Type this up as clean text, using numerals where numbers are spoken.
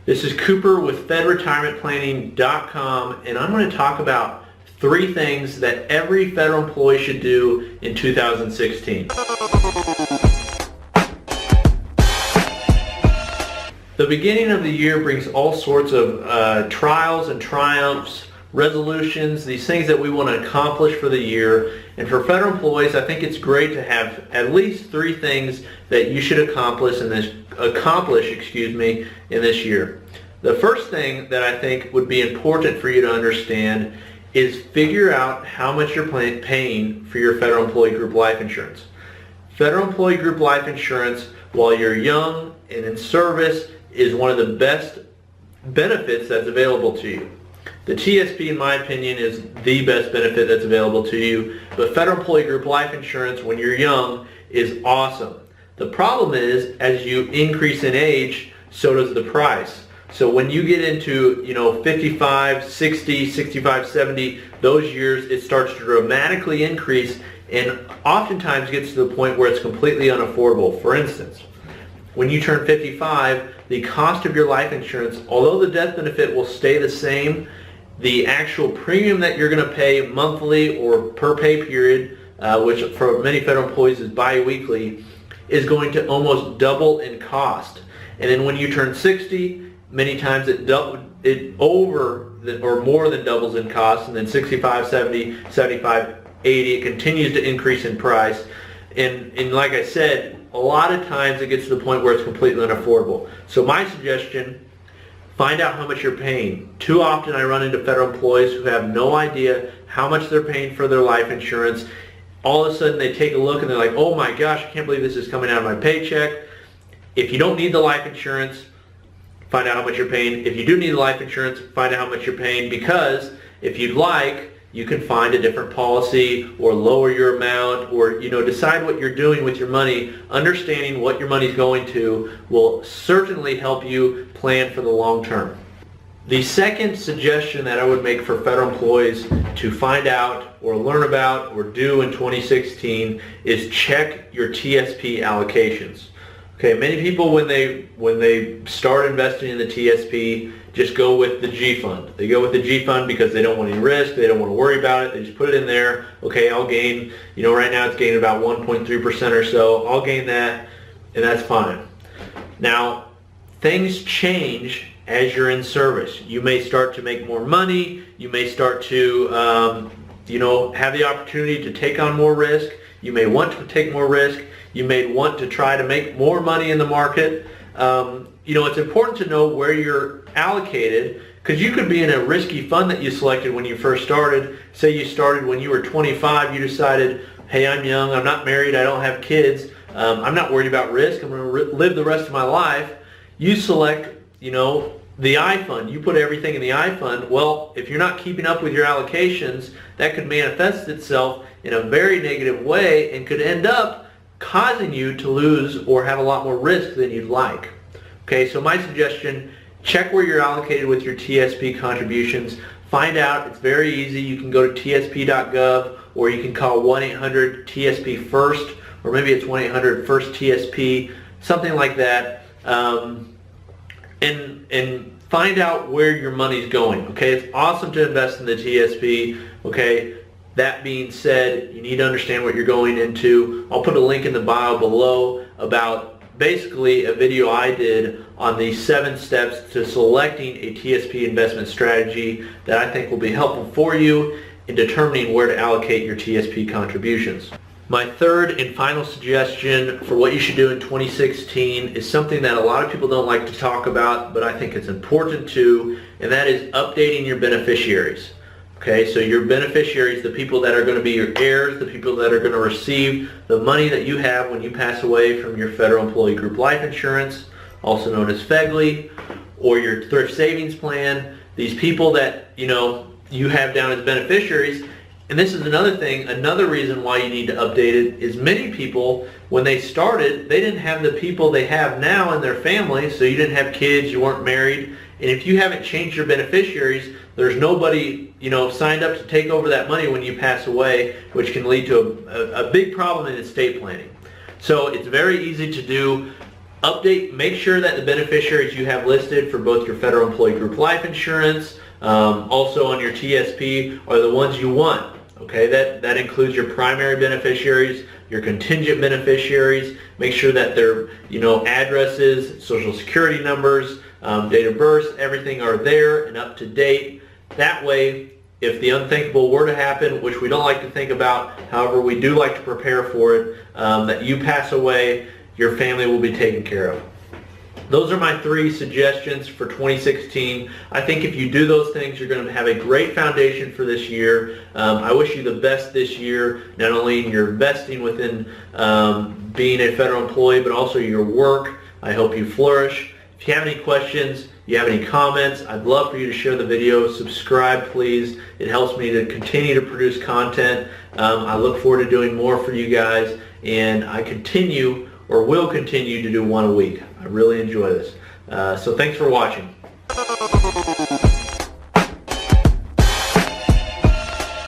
This is Cooper with FedRetirementPlanning.com, and I'm going to talk about 3 things that every federal employee should do in 2016. The beginning of the year brings all sorts of trials and triumphs, resolutions, these things that we want to accomplish for the year. And for federal employees, I think it's great to have at least 3 things that you should accomplish in this year. The first thing that I think would be important for you to understand is figure out how much you're paying for your federal employee group life insurance. Federal employee group life insurance, while you're young and in service, is one of the best benefits that's available to you. The TSP, in my opinion, is the best benefit that's available to you, but federal employee group life insurance when you're young is awesome. The problem is, as you increase in age, so does the price. So when you get into 55, 60, 65, 70, those years, it starts to dramatically increase and oftentimes gets to the point where it's completely unaffordable. For instance, when you turn 55, the cost of your life insurance, although the death benefit will stay the same, the actual premium that you're going to pay monthly or per pay period, which for many federal employees is bi-weekly, is going to almost double in cost. And then when you turn 60, many times it more than doubles in cost, and then 65, 70, 75, 80, it continues to increase in price. And like I said, a lot of times it gets to the point where it's completely unaffordable. So my suggestion, find out how much you're paying. Too often I run into federal employees who have no idea how much they're paying for their life insurance. All of a sudden they take a look and they're like, oh my gosh, I can't believe this is coming out of my paycheck. If you don't need the life insurance, find out how much you're paying. If you do need the life insurance, find out how much you're paying, because if you'd like, you can find a different policy or lower your amount, or decide what you're doing with your money. Understanding what your money's going to will certainly help you plan for the long term. The second suggestion that I would make for federal employees to find out or learn about or do in 2016 is check your TSP allocations. Okay, many people when they start investing in the TSP just go with the G fund. They go with the G fund because they don't want any risk, they don't want to worry about it, they just put it in there. Okay, I'll gain, right now it's gaining about 1.3% or so. I'll gain that, and that's fine. Now, things change as you're in service. You may start to make more money, you may start to have the opportunity to take on more risk, you may want to take more risk, you may want to try to make more money in the market. It's important to know where you're allocated, because you could be in a risky fund that you selected when you first started. Say you started when you were 25, you decided, hey, I'm young, I'm not married, I don't have kids, I'm not worried about risk, I'm going to live the rest of my life. You select, the I fund. You put everything in the I fund. Well, if you're not keeping up with your allocations, that could manifest itself in a very negative way and could end up causing you to lose or have a lot more risk than you'd like. Okay, so my suggestion, check where you're allocated with your TSP contributions. Find out. It's very easy. You can go to tsp.gov, or you can call 1-800-TSP-FIRST, or maybe it's 1-800-FIRST-TSP, something like that. And find out where your money's going. Okay, it's awesome to invest in the TSP. Okay, that being said, you need to understand what you're going into. I'll put a link in the bio below about basically a video I did on the 7 steps to selecting a TSP investment strategy that I think will be helpful for you in determining where to allocate your TSP contributions. My third and final suggestion for what you should do in 2016 is something that a lot of people don't like to talk about, but I think it's important to, and that is updating your beneficiaries. Okay, so your beneficiaries, the people that are going to be your heirs, the people that are going to receive the money that you have when you pass away from your federal employee group life insurance, also known as FEGLI, or your thrift savings plan, these people that you have down as beneficiaries. And this is another thing, another reason why you need to update it is many people, when they started, they didn't have the people they have now in their family, so you didn't have kids, you weren't married, and if you haven't changed your beneficiaries, there's nobody, signed up to take over that money when you pass away, which can lead to a big problem in estate planning. So it's very easy to do. Make sure that the beneficiaries you have listed for both your federal employee group life insurance, also on your TSP, are the ones you want. Okay, that includes your primary beneficiaries, your contingent beneficiaries. Make sure that their addresses, social security numbers, date of birth, everything are there and up to date. That way, if the unthinkable were to happen, which we don't like to think about, however, we do like to prepare for it, that you pass away, your family will be taken care of. Those are my 3 suggestions for 2016. I think if you do those things, you're going to have a great foundation for this year. I wish you the best this year, not only in your investing within being a federal employee, but also your work. I hope you flourish. If you have any questions, you have any comments, I'd love for you to share the video. Subscribe, please. It helps me to continue to produce content. I look forward to doing more for you guys, and I will continue to do one a week. I really enjoy this. So thanks for watching.